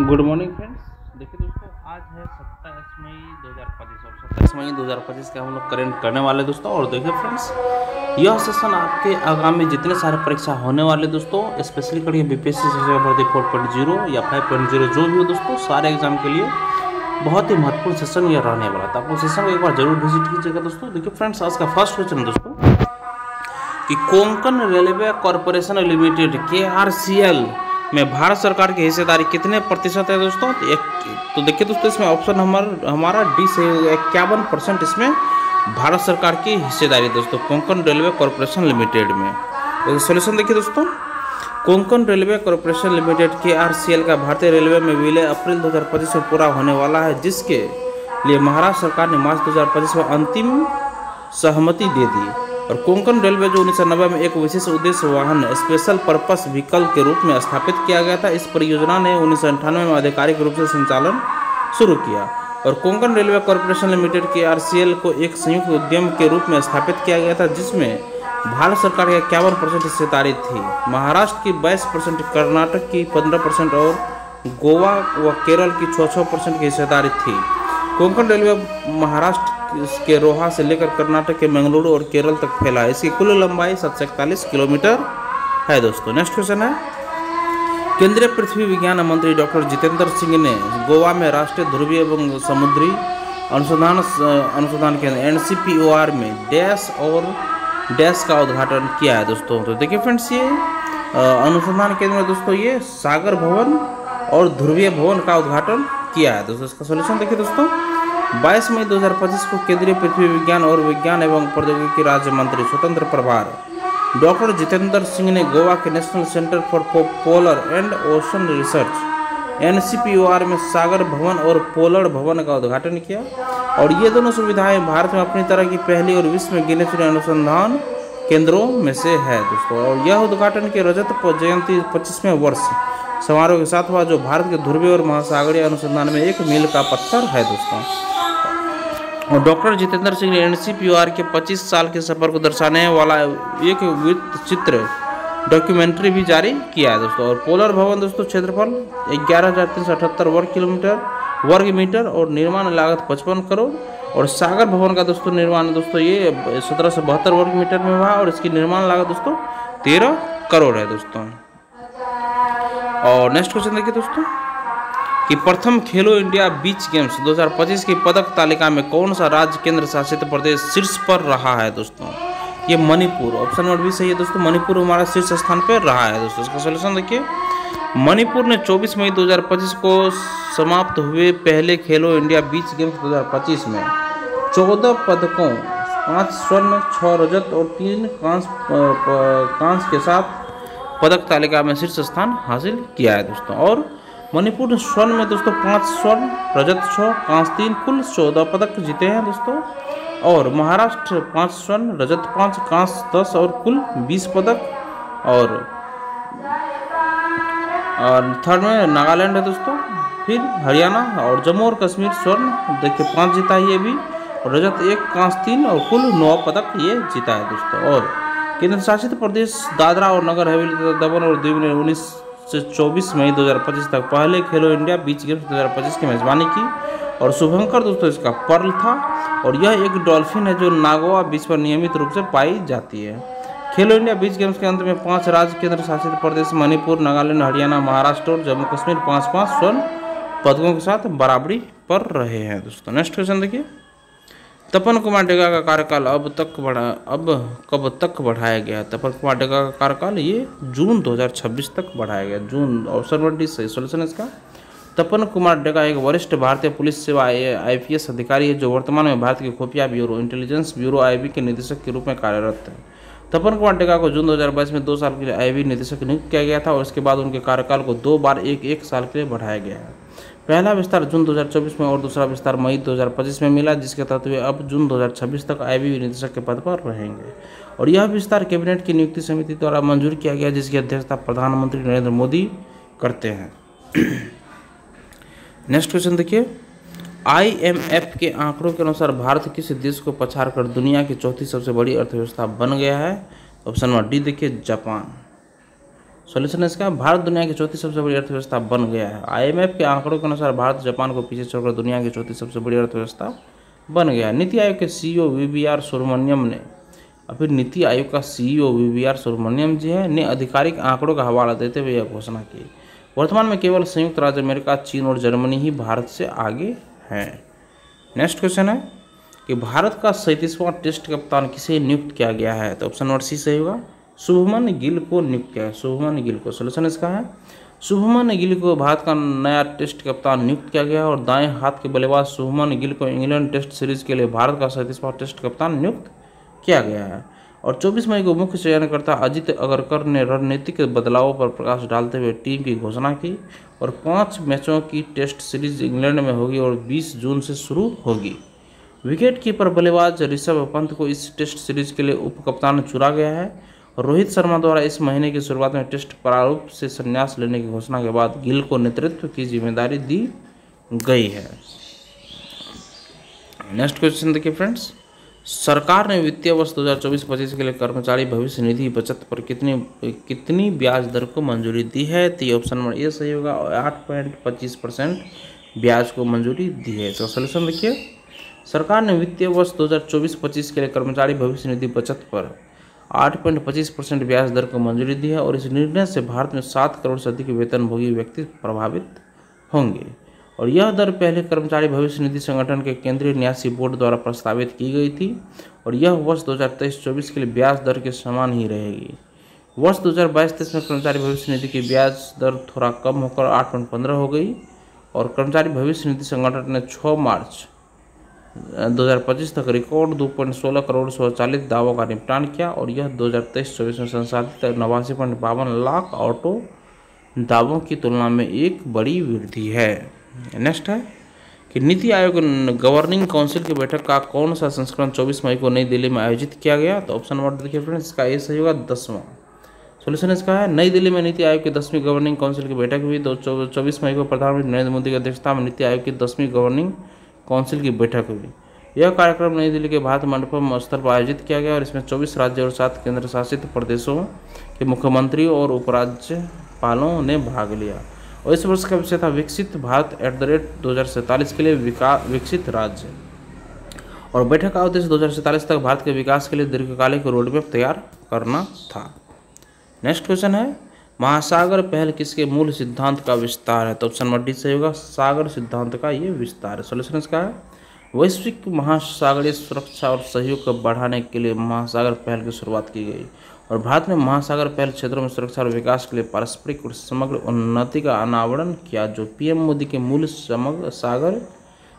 Good morning friends. देखिए दोस्तों, आज है 27 मई 2025 और 27 मई 2025 का हम लोग करेंट करने वाले दोस्तों। और देखिए फ्रेंड्स, यह सेशन आपके आगामी जितने सारे परीक्षा होने वाले दोस्तों, स्पेशली करिए बीपीएससी भर्ती 4.0 या 5.0 जो भी हो दोस्तों, सारे एग्जाम के लिए बहुत ही महत्वपूर्ण सेशन यह रहने वाला था। आपको सेशन को एक बार जरूर विजिट कीजिएगा दोस्तों। देखिए फ्रेंड्स, आज का फर्स्ट क्वेश्चन दोस्तों कि Konkan railway corporation limited KRCL में भारत सरकार की हिस्सेदारी कितने प्रतिशत है दोस्तों? तो देखिए दोस्तों, इसमें ऑप्शन हमारा डी से 51% इसमें भारत सरकार की हिस्सेदारी दोस्तों कोंकण रेलवे कॉरपोरेशन लिमिटेड में। तो सोल्यूशन देखिए दोस्तों, Konkan railway corporation limited KRCL का भारतीय रेलवे में विलय अप्रैल 2025 में पूरा होने वाला है, जिसके लिए महाराष्ट्र सरकार ने मार्च 2025 में अंतिम सहमति दे दी। और कोंकण रेलवे जो 1990 में एक विशेष उद्देश्य वाहन स्पेशल पर्पस व्हीकल के रूप में स्थापित किया गया था। इस परियोजना ने 1998 में आधिकारिक रूप से संचालन शुरू किया और Konkan railway corporation limited KRCL को एक संयुक्त उद्यम के रूप में स्थापित किया गया था, जिसमें भारत सरकार की 51% हिस्सेदारी थी, महाराष्ट्र की 22%, कर्नाटक की 15% और गोवा व केरल की 6% की हिस्सेदारी थी। कोंकण रेलवे महाराष्ट्र के रोहा से लेकर कर्नाटक के मंगलुरु और केरल तक फैला है। इसकी कुल लंबाई 741 किलोमीटर है दोस्तों। नेक्स्ट क्वेश्चन है, केंद्रीय पृथ्वी विज्ञान मंत्री डॉक्टर जितेंद्र सिंह ने गोवा में राष्ट्रीय ध्रुवीय एवं समुद्री अनुसंधान केंद्र NCPOR में डैश और डैश का उद्घाटन किया है दोस्तों। तो देखिए फ्रेंड्स, ये अनुसंधान केंद्र में दोस्तों ये सागर भवन और ध्रुवीय भवन का उद्घाटन किया है दोस्तों। इसका सोल्यूशन देखिए दोस्तों, 22 मई 2025 को केंद्रीय पृथ्वी विज्ञान और विज्ञान एवं प्रौद्योगिकी राज्य मंत्री स्वतंत्र प्रभार डॉक्टर जितेंद्र सिंह ने गोवा के national centre for polar and ocean research NCPOR में सागर भवन और पोलर भवन का उद्घाटन किया। और ये दोनों सुविधाएं भारत में अपनी तरह की पहली और विश्व में गिने चुने अनुसंधान केंद्रों में से है दोस्तों। और यह उद्घाटन के रजत जयंती 25वें वर्ष समारोह के साथ हुआ, जो भारत के ध्रुवीय और महासागरीय अनुसंधान में एक मील का पत्थर है दोस्तों। और डॉक्टर जितेंद्र सिंह ने NCPOR के 25 साल के सफर को दर्शाने वाला एक वृत्त चित्र डॉक्यूमेंट्री भी जारी किया है दोस्तों। और पोलर भवन दोस्तों क्षेत्रफल 11,378 वर्ग मीटर और निर्माण लागत 55 करोड़। और सागर भवन का दोस्तों निर्माण दोस्तों ये 1772 वर्ग मीटर में हुआ और इसकी निर्माण लागत दोस्तों 13 करोड़ है दोस्तों। और नेक्स्ट क्वेश्चन देखिए दोस्तों कि प्रथम खेलो इंडिया बीच गेम्स 2025 की पदक तालिका में कौन सा राज्य केंद्र शासित प्रदेश शीर्ष पर रहा है दोस्तों? ये मणिपुर, ऑप्शन नंबर बी सही है दोस्तों। मणिपुर हमारा शीर्ष स्थान पर रहा है दोस्तों। इसका सोल्यूशन देखिए, मणिपुर ने 24 मई 2025 को समाप्त हुए पहले खेलो इंडिया बीच गेम्स 2025 में 14 पदकों, 5 स्वर्ण, 6 रजत और 3 कांस्य के साथ पदक तालिका में शीर्ष स्थान हासिल किया है दोस्तों। और मणिपुर ने स्वर्ण में दोस्तों 5 स्वर्ण, रजत 6, कांस्य 3, कुल 14 पदक जीते हैं दोस्तों। और महाराष्ट्र 5 स्वर्ण, रजत 5, कांस्य 10 और कुल 20 पदक। और थर्ड में नागालैंड है दोस्तों, फिर हरियाणा और जम्मू और कश्मीर स्वर्ण देखिए 5 जीता है ये भी, और रजत 1, कांस्य 3 और कुल 9 पदक ये जीता है दोस्तों। और केंद्र शासित प्रदेश दादरा और नगर हवेली तथा दमन और दीव ने 19 से 24 मई 2025 तक पहले खेलो इंडिया बीच गेम्स 2025 की मेजबानी की। और शुभंकर दोस्तों इसका पर्ल था। और यह एक डॉल्फिन है जो नागोआ बीच पर नियमित रूप से पाई जाती है। खेलो इंडिया बीच गेम्स के अंत में 5 राज्य केंद्र शासित प्रदेश मणिपुर, नागालैंड, हरियाणा, महाराष्ट्र और जम्मू कश्मीर 5-5 स्वर्ण पदकों के साथ बराबरी पर रहे हैं दोस्तों। नेक्स्ट क्वेश्चन देखिए, तपन कुमार डेगा का कार्यकाल अब कब तक बढ़ाया गया? तपन कुमार डेगा का कार्यकाल ये जून 2026 तक बढ़ाया गया। जून, ऑप्शन नंबर डी सही सोल्यूशन इसका। तपन कुमार डेगा एक वरिष्ठ भारतीय पुलिस सेवा IPS अधिकारी है, जो वर्तमान में भारत के खुफिया ब्यूरो इंटेलिजेंस ब्यूरो IB के निदेशक के रूप में कार्यरत है। तपन कुमार डेगा को जून 2022 में 2 साल के लिए IB निदेशक नियुक्त किया गया था और इसके बाद उनके कार्यकाल को 2 बार 1 साल के लिए बढ़ाया गया है। पहला विस्तार जून 2024 में और दूसरा विस्तार मई 2025 में मिला, जिसके तहत वे अब जून 2026 तक IB निदेशक के पद पर रहेंगे। और यह विस्तार कैबिनेट की नियुक्ति समिति द्वारा मंजूर किया गया, जिसकी अध्यक्षता प्रधानमंत्री नरेंद्र मोदी करते हैं। नेक्स्ट क्वेश्चन देखिए, IMF के आंकड़ों के अनुसार भारत किस देश को पछाड़कर दुनिया की चौथी सबसे बड़ी अर्थव्यवस्था बन गया है? ऑप्शन नंबर डी देखिए, जापान। सॉल्यूशन इसका, भारत दुनिया की चौथी सबसे बड़ी अर्थव्यवस्था बन गया है। आईएमएफ के आंकड़ों के अनुसार भारत जापान को पीछे छोड़कर दुनिया की चौथी सबसे बड़ी अर्थव्यवस्था बन गया है। नीति आयोग के सीईओ वीवीआर सुब्रमण्यम ने अभी नीति आयोग का सीईओ वीवीआर सुब्रमण्यम जी ने आधिकारिक आंकड़ों का हवाला देते हुए यह घोषणा की। वर्तमान में केवल संयुक्त राज्य अमेरिका, चीन और जर्मनी ही भारत से आगे हैं। नेक्स्ट क्वेश्चन है कि भारत का 37वां टेस्ट कप्तान किसे नियुक्त किया गया है? तो ऑप्शन नंबर सी सही होगा, शुभमन गिल को नियुक्त किया है, शुभमन गिल को। सॉल्यूशन इसका है, शुभमन गिल को भारत का नया टेस्ट कप्तान नियुक्त किया गया और दाएं हाथ के बल्लेबाज शुभमन गिल को इंग्लैंड टेस्ट सीरीज के लिए भारत का 37वां टेस्ट कप्तान नियुक्त किया गया है। और 24 मई को मुख्य चयनकर्ता अजित अगरकर ने रणनीतिक बदलावों पर प्रकाश डालते हुए टीम की घोषणा की और 5 मैचों की टेस्ट सीरीज इंग्लैंड में होगी और 20 जून से शुरू होगी। विकेटकीपर बल्लेबाज ऋषभ पंत को इस टेस्ट सीरीज के लिए उप कप्तान चुना गया है और रोहित शर्मा द्वारा इस महीने की शुरुआत में टेस्ट प्रारूप से संन्यास लेने की घोषणा के बाद गिल को नेतृत्व की जिम्मेदारी दी गई है। नेक्स्ट क्वेश्चन देखिए फ्रेंड्स, सरकार ने वित्तीय वर्ष 2024-25 के लिए कर्मचारी भविष्य निधि बचत पर कितनी ब्याज दर को मंजूरी दी है? तो ये ऑप्शन नंबर ए सही होगा, 8.25% ब्याज को मंजूरी दी है। इसका सॉल्यूशन देखिए, सरकार ने वित्तीय वर्ष 2024-25 के लिए कर्मचारी भविष्य निधि बचत पर 8.25% ब्याज दर को मंजूरी दी है और इस निर्णय से भारत में 7 करोड़ से अधिक वेतनभोगी व्यक्ति प्रभावित होंगे। और यह दर पहले कर्मचारी भविष्य निधि संगठन के केंद्रीय न्यासी बोर्ड द्वारा प्रस्तावित की गई थी और यह वर्ष 2023-24 के लिए ब्याज दर के समान ही रहेगी। वर्ष 2022-23 में कर्मचारी भविष्य निधि की ब्याज दर थोड़ा कम होकर 8.15 हो गई और कर्मचारी भविष्य निधि संगठन ने 6 मार्च 2025 तक रिकॉर्ड 2.16 करोड़ स्वचालित दावों का निपटान किया और यह 2023-24 में संसाधित 89.52 लाख ऑटो दावों की तुलना में एक बड़ी वृद्धि है। नेक्स्ट है कि नीति आयोग गवर्निंग काउंसिल की बैठक का कौन सा संस्करण 24 मई को नई दिल्ली में आयोजित किया गया? तो ऑप्शन नंबर देखिए फ्रेंड्स, इसका ए सही होगा, 10वां। सॉल्यूशन इसका है, नई दिल्ली में नीति आयोग की 10वीं गवर्निंग काउंसिल की बैठक हुई। 24 मई को प्रधानमंत्री नरेंद्र मोदी की अध्यक्षता में नीति आयोग की 10वीं गवर्निंग काउंसिल की बैठक हुई। यह कार्यक्रम नई दिल्ली के भारत मंडपम स्थल पर आयोजित किया गया और इसमें 24 राज्य और 7 केंद्र शासित प्रदेशों के मुख्यमंत्रियों और उपराज्यपालों ने भाग लिया और इस वर्ष का विषय था विकसित भारत @ 2047 के लिए विकसित राज्य। और बैठक का उद्देश्य 2047 तक भारत के विकास के लिए दीर्घकालिक रोडमैप तैयार करना था। नेक्स्ट क्वेश्चन है, महासागर पहल किसके मूल सिद्धांत का विस्तार है? तो ऑप्शन नंबर डी सही होगा, सागर सिद्धांत का ये विस्तार है। सॉल्यूशन इसका है, वैश्विक महासागरीय सुरक्षा और सहयोग को बढ़ाने के लिए महासागर पहल की शुरुआत की गई और भारत ने महासागर पहल क्षेत्रों में सुरक्षा और विकास के लिए पारस्परिक और समग्र उन्नति का अनावरण किया, जो पीएम मोदी के मूल समग्र सागर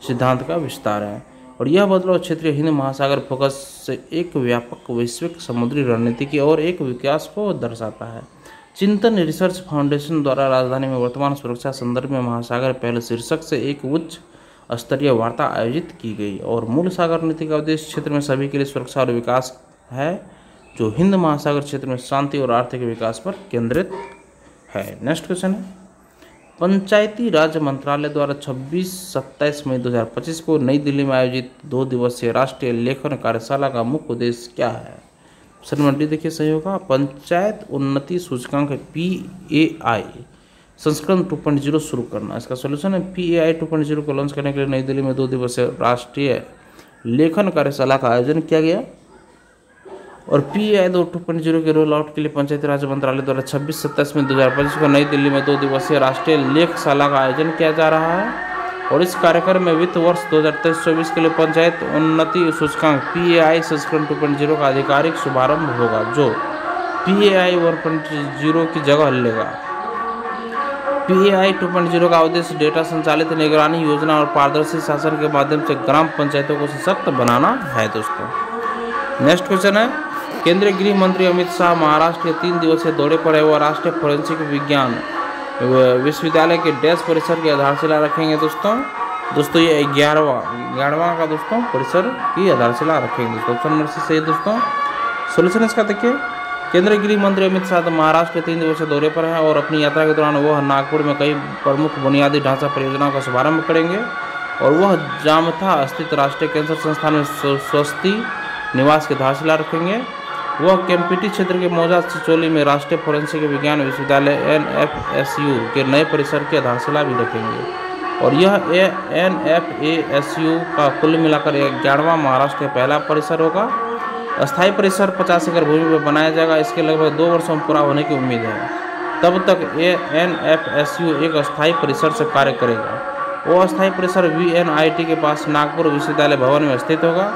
सिद्धांत का विस्तार है। और यह बदलाव क्षेत्रीय हिंद महासागर फोकस से एक व्यापक वैश्विक समुद्री रणनीति की ओर एक विकास को दर्शाता है। चिंतन रिसर्च फाउंडेशन द्वारा राजधानी में वर्तमान सुरक्षा संदर्भ में महासागर पहल शीर्षक से एक उच्च स्तरीय वार्ता आयोजित की गई और मूल सागर नीति का उद्देश्य क्षेत्र में सभी के लिए सुरक्षा और विकास है, जो हिंद महासागर क्षेत्र में शांति और आर्थिक विकास पर केंद्रित है। नेक्स्ट क्वेश्चन है, पंचायती राज मंत्रालय द्वारा 26-27 मई 2025 को नई दिल्ली में आयोजित 2 दिवसीय राष्ट्रीय लेखन कार्यशाला का मुख्य उद्देश्य क्या है? ऑप्शन नंबर डी देखिए सही होगा, पंचायत उन्नति सूचकांक PAI संस्करण 2.0 शुरू करना। इसका सॉल्यूशन है, PAI 2.0 को लॉन्च करने के लिए नई दिल्ली में 2 दिवसीय राष्ट्रीय लेखन कार्यशाला का आयोजन किया गया और PAI 2.0 के रोल आउट के लिए पंचायती राज मंत्रालय द्वारा 26-27 मई 2025 को नई दिल्ली में 2 दिवसीय राष्ट्रीय लेखशाला का आयोजन किया जा रहा है और इस कार्यक्रम में वित्त वर्ष 2023-24 के लिए पंचायत उन्नति सूचकांक PAI संस्करण 2.0 का आधिकारिक शुभारंभ होगा, जो PAI 1.0 की जगह लेगा। PAI 2.0 का उद्देश्य डेटा संचालित निगरानी योजना और पारदर्शी शासन के माध्यम से ग्राम पंचायतों को सशक्त बनाना है। दोस्तों नेक्स्ट क्वेश्चन है, केंद्रीय गृह मंत्री अमित शाह महाराष्ट्र के 3 दिवसीय दौरे पर है और राष्ट्रीय फोरेंसिक विज्ञान विश्वविद्यालय के डैश परिसर की आधारशिला रखेंगे। दोस्तों ये 11वां का दोस्तों परिसर की आधारशिला रखेंगे। दोस्तों ऑप्शन नंबर सी सही। दोस्तों सोल्यूशन इसका देखिए, केंद्रीय गृह मंत्री अमित शाह महाराष्ट्र के 3 दिवसीय दौरे पर हैं और अपनी यात्रा के दौरान वह नागपुर में कई प्रमुख बुनियादी ढांचा परियोजनाओं का शुभारंभ करेंगे और वह जामथा स्थित राष्ट्रीय कैंसर संस्थान में स्वस्ति निवास की आधारशिला रखेंगे वह केम्पिटी क्षेत्र के मौजा चिचोली में राष्ट्रीय फोरेंसिक विज्ञान विश्वविद्यालय NFSU के नए परिसर की आधारशिला भी रखेंगे। और यह NFASU का कुल मिलाकर 11वां महाराष्ट्र का पहला परिसर होगा। अस्थायी परिसर 50 एकड़ भूमि पर बनाया जाएगा। इसके लगभग 2 वर्षों में पूरा होने की उम्मीद है। तब तक NFSU एक अस्थायी परिसर से कार्य करेगा। वो अस्थायी परिसर VNIT के पास नागपुर विश्वविद्यालय भवन में स्थित होगा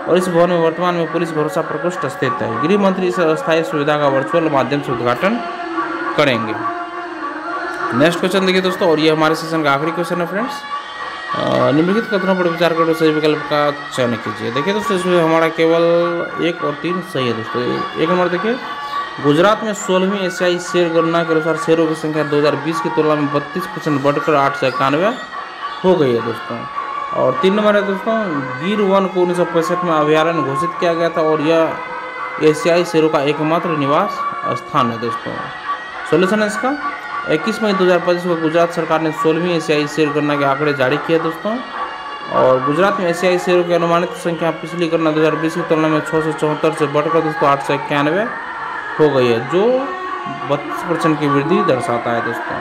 और इस भवन में वर्तमान में पुलिस भरोसा प्रकोष्ठ स्थित है। गृह मंत्री इस अस्थायी सुविधा का वर्चुअल माध्यम से उद्घाटन करेंगे। नेक्स्ट क्वेश्चन देखिए दोस्तों, और ये हमारे सेशन का आखिरी क्वेश्चन है फ्रेंड्स। निम्नलिखित कथनों पर विचार कर सही विकल्प का चयन कीजिए। देखिए दोस्तों, इसमें हमारा केवल 1 और 3 सही है दोस्तों। 1 नंबर देखिए, गुजरात में 16वीं एशियाई शेर गणना के अनुसार शेरों की संख्या 2020 की तुलना में 32% बढ़कर 891 हो गई है दोस्तों। और 3 नंबर है दोस्तों, गिर वन को 1965 में अभयारण्य घोषित किया गया था और यह एशियाई शेरों का एकमात्र निवास स्थान है दोस्तों। सोल्यूशन है इसका 21 मई 2025 को गुजरात सरकार ने 16वीं एशियाई शेर गणना के आंकड़े जारी किए दोस्तों। और गुजरात में एशियाई शेरों की अनुमानित संख्या पिछली गणना 2020 की तुलना में 674 से बढ़कर दोस्तों 891 हो गई है, जो 32% की वृद्धि दर्शाता है दोस्तों।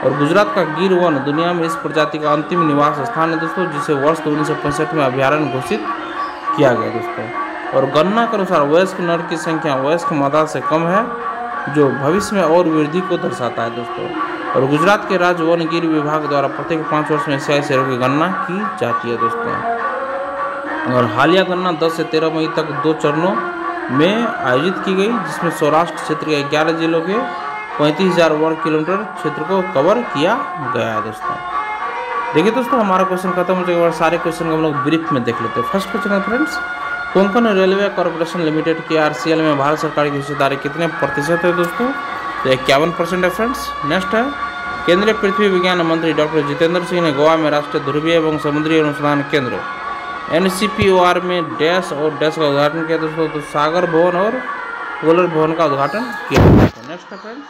और गुजरात का गिर वन दुनिया में इस प्रजाति का अंतिम निवास स्थान है दोस्तों, जिसे वर्ष 1965 में अभयारण्य घोषित किया गया दोस्तों। और गणना के अनुसार वयस्क नर की संख्या वयस्क मादा से कम है, जो भविष्य में और वृद्धि को दर्शाता है दोस्तों। और गुजरात के राज्य वन गिर विभाग द्वारा प्रत्येक 5 वर्ष में एशियाई शेरों की गणना की जाती है दोस्तों। और हालिया गणना 10 से 13 मई तक 2 चरणों में आयोजित की गई, जिसमें सौराष्ट्र क्षेत्र के 11 जिलों के 35,000 वर्ग किलोमीटर क्षेत्र को कवर किया गया है दोस्तों। देखिए दोस्तों, हमारा क्वेश्चन खत्म हो जाएगा और सारे क्वेश्चन को हम लोग ब्रीफ में देख लेते हैं। फर्स्ट क्वेश्चन है friends, Konkan railway corporation limited की RCL में भारत सरकार की हिस्सेदारी कितने प्रतिशत है दोस्तों? तो 51% है फ्रेंड्स। नेक्स्ट है, केंद्रीय पृथ्वी विज्ञान मंत्री डॉक्टर जितेंद्र सिंह ने गोवा में राष्ट्रीय ध्रुवीय एवं समुद्री अनुसंधान केंद्र NCPOR में डैश और डैश का उद्घाटन किया दोस्तों। तो सागर भवन और गोलर भवन का उद्घाटन किया दोस्तों। नेक्स्ट है फ्रेंड्स,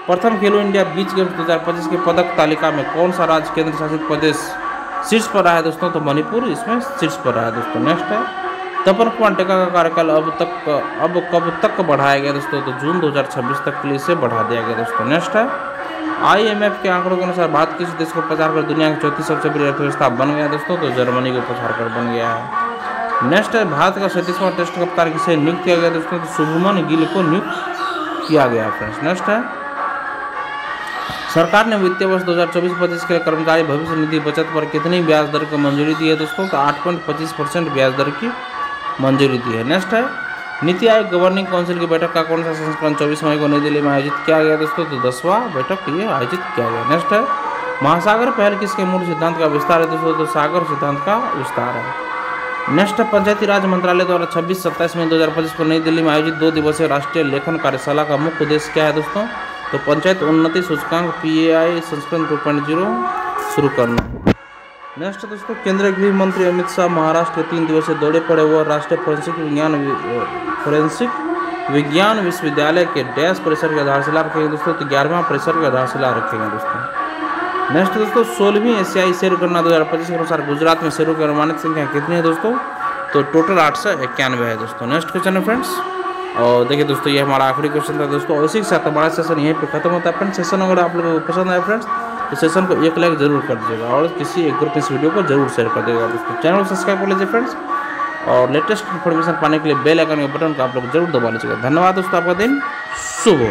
प्रथम खेलो इंडिया बीच गेम्स 2025 के पदक तालिका में कौन सा राज्य केंद्र शासित प्रदेश शीर्ष पर रहा है दोस्तों? तो मणिपुर इसमें शीर्ष पर रहा है दोस्तों। नेक्स्ट है, तपन कुमार टेका का कार्यकाल अब कब तक बढ़ाया गया दोस्तों? तो जून 2026 तक के लिए इसे बढ़ा दिया गया दोस्तों। नेक्स्ट है, IMF के आंकड़ों के अनुसार भारत किस देश को पछाड़ कर दुनिया की चौथी सबसे बड़ी अर्थव्यवस्था बन गया दोस्तों? तो जर्मनी को पछाड़ कर बन गया है। नेक्स्ट है, भारत का 37वां टेस्ट कप्तान किसे नियुक्त किया गया दोस्तों? तो शुभमन गिल को नियुक्त किया गया फ्रेंड्स। नेक्स्ट है, सरकार ने वित्तीय वर्ष 2024-25 के लिए कर्मचारी भविष्य निधि बचत पर कितनी ब्याज दर को मंजूरी दी है दोस्तों? तो 8.25% ब्याज दर की मंजूरी दी है। नेक्स्ट है, नीति आयोग गवर्निंग काउंसिल की बैठक का कौन सा संस्करण 24 मई को नई दिल्ली में आयोजित किया गया दोस्तों? तो 10वां बैठक ये आयोजित किया गया। नेक्स्ट है, महासागर पहल किसके मूल सिद्धांत का विस्तार है दोस्तों? तो सागर सिद्धांत का विस्तार है। नेक्स्ट है, पंचायती राज मंत्रालय द्वारा 26-27 मई 2025 को नई दिल्ली में आयोजित 2 दिवसीय राष्ट्रीय लेखन कार्यशाला का मुख्य उद्देश्य क्या है दोस्तों? तो पंचायत उन्नति सूचकांक PAI संस्करण 2.0 शुरू करना। नेक्स्ट दोस्तों, केंद्रीय गृह मंत्री अमित शाह महाराष्ट्र के 3 दिवसीय दौरे पर वो राष्ट्रीय फोरेंसिक विज्ञान विश्वविद्यालय के डैश परिसर की आधारशिला रखेंगे दोस्तों। तो 11वां परिसर की आधारशिला रखेंगे दोस्तों। नेक्स्ट दोस्तों, 16वीं एशियाई शेर गणना 2025 के अनुसार गुजरात में शेरों की अनुमानित संख्या कितनी है दोस्तों? तो टोटल 891 है दोस्तों। नेक्स्ट क्वेश्चन है फ्रेंड्स, और देखिए दोस्तों, ये हमारा आखिरी क्वेश्चन था दोस्तों। इसी के साथ हमारा सेशन यहीं पे खत्म होता है फ्रेंड्स। सेशन अगर आप लोगों को पसंद आए फ्रेंड्स तो सेशन को 1 लाइक जरूर कर दीजिएगा और किसी एक ग्रुप में इस वीडियो को जरूर शेयर कर देगा दोस्तों। चैनल को सब्सक्राइब कर लीजिए फ्रेंड्स, और लेटेस्ट इन्फॉर्मेशन पाने के लिए बेल आइकन के बटन को आप लोग जरूर दबा लीजिएगा। धन्यवाद दोस्तों, आपका दिन शुभ हो।